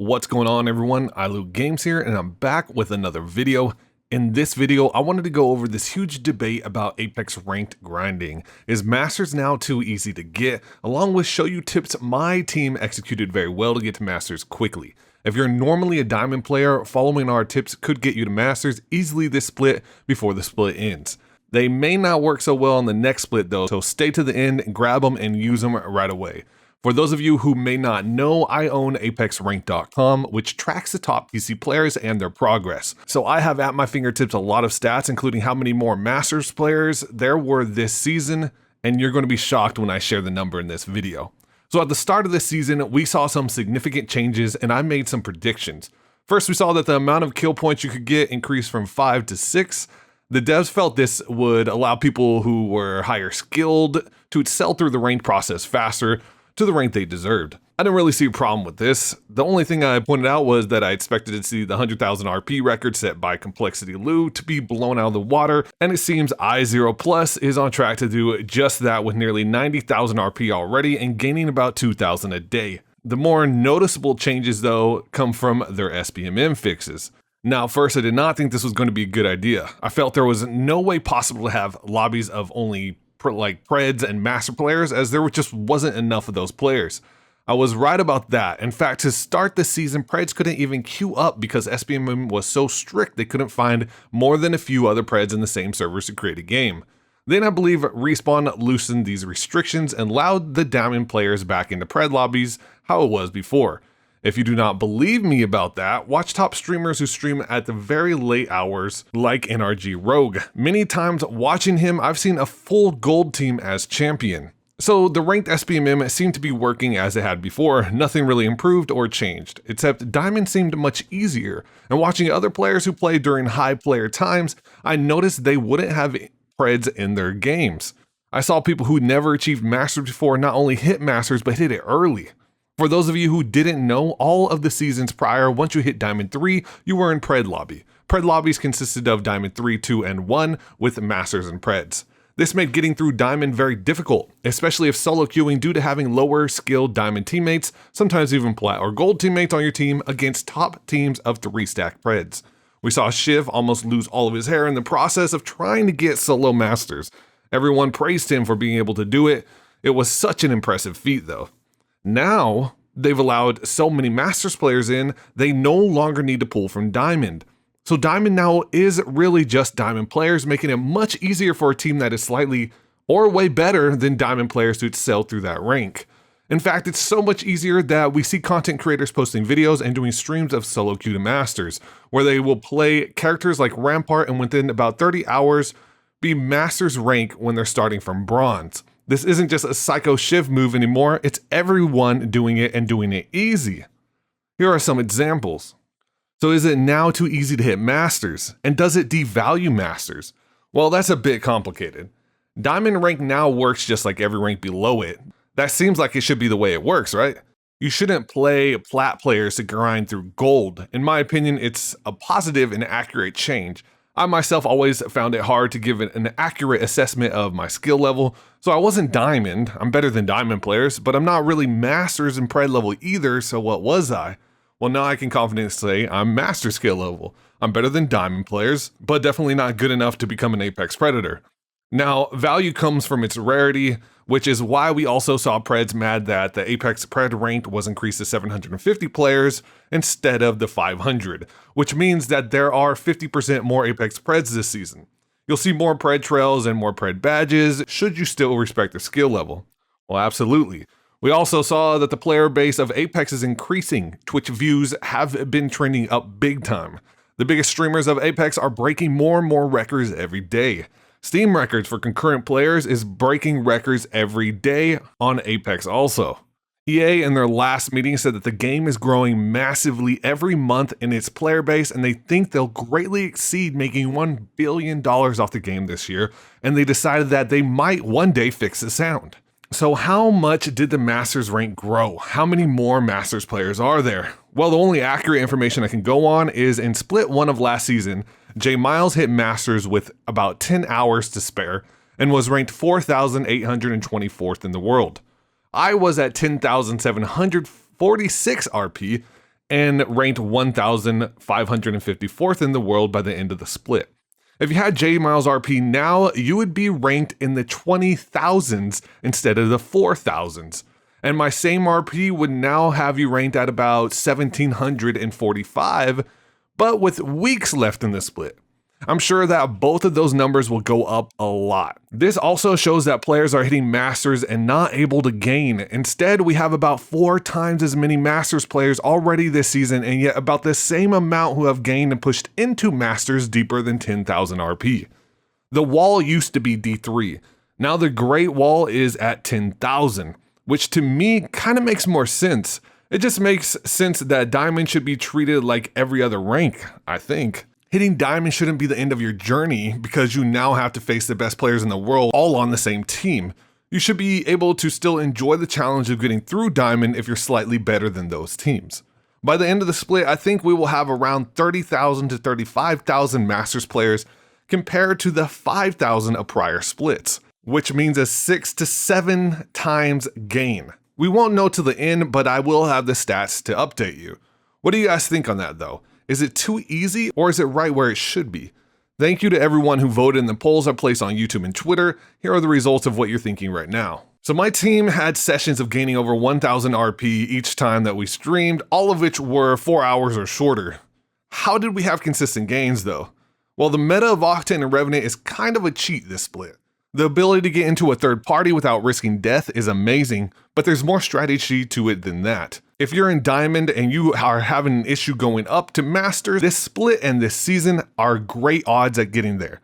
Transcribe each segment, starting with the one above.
What's going on, everyone? iLootGames here, and I'm back with another video. In this video, I wanted to go over this huge debate about Apex ranked grinding. Is Masters now too easy to get? Along with show you tips my team executed very well to get to Masters quickly. If you're normally a Diamond player, following our tips could get you to Masters easily this split before the split ends. They may not work so well on the next split though, so stay to the end, grab them, and use them right away. For those of you who may not know, I own ApexRank.com, which tracks the top PC players and their progress. So I have at my fingertips a lot of stats, including how many more Masters players there were this season, and you're going to be shocked when I share the number in this video. So at the start of this season, we saw some significant changes, and I made some predictions. First, we saw that the amount of kill points you could get increased from 5 to 6. The devs felt this would allow people who were higher skilled to excel through the rank process faster, to the rank they deserved. I didn't really see a problem with this. The only thing I pointed out was that I expected to see the 100,000 RP record set by Complexity Lou to be blown out of the water, and it seems I0 Plus is on track to do just that with nearly 90,000 RP already and gaining about 2,000 a day. The more noticeable changes though come from their SBMM fixes. Now, first, I did not think this was going to be a good idea. I felt there was no way possible to have lobbies of only like Preds and Master players, as there just wasn't enough of those players. I was right about that. In fact, to start the season, Preds couldn't even queue up because SBMM was so strict they couldn't find more than a few other Preds in the same servers to create a game. Then I believe Respawn loosened these restrictions and allowed the Diamond players back into Pred lobbies how it was before. If you do not believe me about that, watch top streamers who stream at the very late hours, like NRG Rogue. Many times watching him, I've seen a full gold team as champion. So the ranked SBMM seemed to be working as it had before, nothing really improved or changed, except Diamond seemed much easier. And watching other players who play during high player times, I noticed they wouldn't have Preds in their games. I saw people who never achieved Masters before not only hit Masters, but hit it early. For those of you who didn't know, all of the seasons prior, once you hit Diamond 3, you were in Pred Lobby. Pred Lobbies consisted of Diamond 3, 2, and 1 with Masters and Preds. This made getting through Diamond very difficult, especially if solo queuing due to having lower skilled Diamond teammates, sometimes even Plat or Gold teammates on your team against top teams of 3-stack Preds. We saw Shiv almost lose all of his hair in the process of trying to get solo Masters. Everyone praised him for being able to do it. It was such an impressive feat though. Now, they've allowed so many Masters players in, they no longer need to pull from Diamond. So Diamond now is really just Diamond players, making it much easier for a team that is slightly or way better than Diamond players to excel through that rank. In fact, it's so much easier that we see content creators posting videos and doing streams of solo queue to Masters, where they will play characters like Rampart and within about 30 hours be Masters rank when they're starting from Bronze. This isn't just a psycho Shiv move anymore, it's everyone doing it and doing it easy. Here are some examples. So is it now too easy to hit Masters? And does it devalue Masters? Well, that's a bit complicated. Diamond rank now works just like every rank below it. That seems like it should be the way it works, right? You shouldn't play Plat players to grind through Gold. In my opinion, it's a positive and accurate change. I myself always found it hard to give an accurate assessment of my skill level, so I wasn't Diamond. I'm better than Diamond players, but I'm not really Masters and Pred level either, so what was I? Well, now I can confidently say I'm Master skill level. I'm better than Diamond players, but definitely not good enough to become an Apex Predator. Now, value comes from its rarity, which is why we also saw Preds mad that the Apex Pred rank was increased to 750 players instead of the 500, which means that there are 50% more Apex Preds this season. You'll see more Pred trails and more Pred badges, should you still respect their skill level. Well, absolutely. We also saw that the player base of Apex is increasing. Twitch views have been trending up big time. The biggest streamers of Apex are breaking more and more records every day. Steam records for concurrent players is breaking records every day on Apex also. EA in their last meeting said that the game is growing massively every month in its player base, and they think they'll greatly exceed making $1 billion off the game this year, and they decided that they might one day fix the sound. So how much did the Masters rank grow? How many more Masters players are there? Well, the only accurate information I can go on is in Split 1 of last season, J Miles hit Masters with about 10 hours to spare and was ranked 4,824th in the world. I was at 10,746 RP and ranked 1,554th in the world by the end of the split. If you had J Miles RP now, you would be ranked in the 20,000s instead of the 4,000s. And my same RP would now have you ranked at about 1,745, but with weeks left in the split. I'm sure that both of those numbers will go up a lot. This also shows that players are hitting Masters and not able to gain. Instead, we have about 4 times as many Masters players already this season, and yet about the same amount who have gained and pushed into Masters deeper than 10,000 RP. The wall used to be D3. Now the Great Wall is at 10,000, which to me kind of makes more sense. It just makes sense that Diamond should be treated like every other rank, I think. Hitting Diamond shouldn't be the end of your journey because you now have to face the best players in the world all on the same team. You should be able to still enjoy the challenge of getting through Diamond if you're slightly better than those teams. By the end of the split, I think we will have around 30,000 to 35,000 Masters players compared to the 5,000 of prior splits, which means a 6 to 7 times gain. We won't know till the end, but I will have the stats to update you. What do you guys think on that though? Is it too easy or is it right where it should be? Thank you to everyone who voted in the polls I placed on YouTube and Twitter. Here are the results of what you're thinking right now. So my team had sessions of gaining over 1,000 RP each time that we streamed, all of which were 4 hours or shorter. How did we have consistent gains though? Well, the meta of Octane and Revenant is kind of a cheat this split. The ability to get into a third party without risking death is amazing, but there's more strategy to it than that. If you're in Diamond and you are having an issue going up to Masters, this split and this season are great odds at getting there.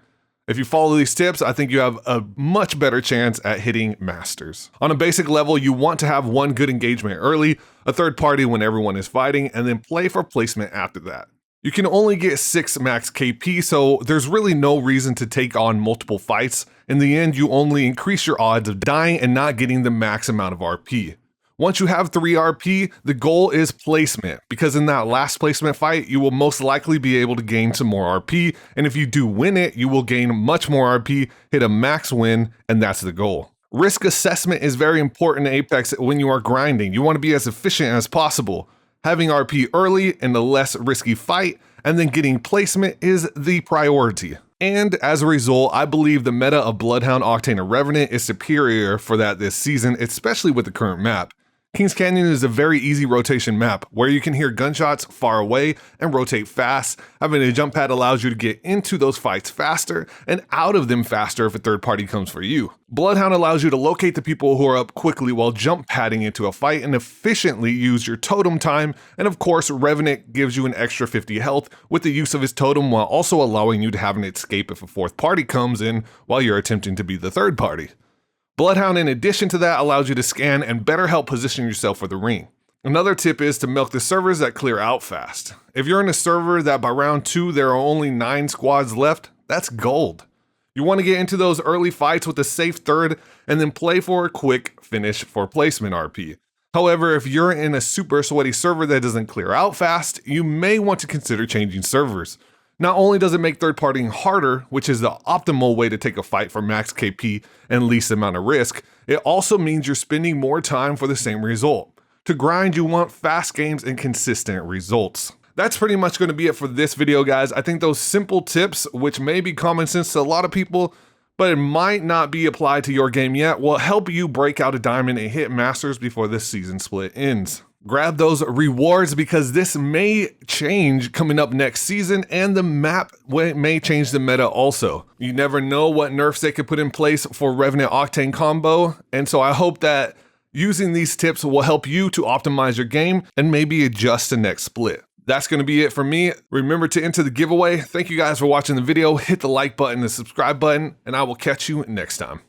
If you follow these tips, I think you have a much better chance at hitting Masters. On a basic level, you want to have one good engagement early, a third party when everyone is fighting, and then play for placement after that. You can only get 6 max KP, so there's really no reason to take on multiple fights. In the end, you only increase your odds of dying and not getting the max amount of RP. Once you have 3 RP, the goal is placement, because in that last placement fight, you will most likely be able to gain some more RP, and if you do win it, you will gain much more RP, hit a max win, and that's the goal. Risk assessment is very important in Apex when you are grinding. You want to be as efficient as possible. Having RP early in a less risky fight, and then getting placement is the priority. And as a result, I believe the meta of Bloodhound, Octane, and Revenant is superior for that this season, especially with the current map. Kings Canyon is a very easy rotation map where you can hear gunshots far away and rotate fast. Having a jump pad allows you to get into those fights faster and out of them faster if a third party comes for you. Bloodhound allows you to locate the people who are up quickly while jump padding into a fight and efficiently use your totem time. And of course, Revenant gives you an extra 50 health with the use of his totem while also allowing you to have an escape if a fourth party comes in while you're attempting to be the third party. Bloodhound, in addition to that, allows you to scan and better help position yourself for the ring. Another tip is to milk the servers that clear out fast. If you're in a server that by round 2 there are only 9 squads left, that's gold. You want to get into those early fights with a safe third and then play for a quick finish for placement RP. However, if you're in a super sweaty server that doesn't clear out fast, you may want to consider changing servers. Not only does it make third partying harder, which is the optimal way to take a fight for max KP and least amount of risk, it also means you're spending more time for the same result. To grind, you want fast games and consistent results. That's pretty much going to be it for this video, guys. I think those simple tips, which may be common sense to a lot of people, but it might not be applied to your game yet, will help you break out a diamond and hit Masters before this season split ends. Grab those rewards because this may change coming up next season and the map may change the meta also. You never know what nerfs they could put in place for Revenant Octane combo, and so I hope that using these tips will help you to optimize your game and maybe adjust the next split. That's going to be it for me. Remember to enter the giveaway. Thank you guys for watching the video. Hit the like button, the subscribe button, and I will catch you next time.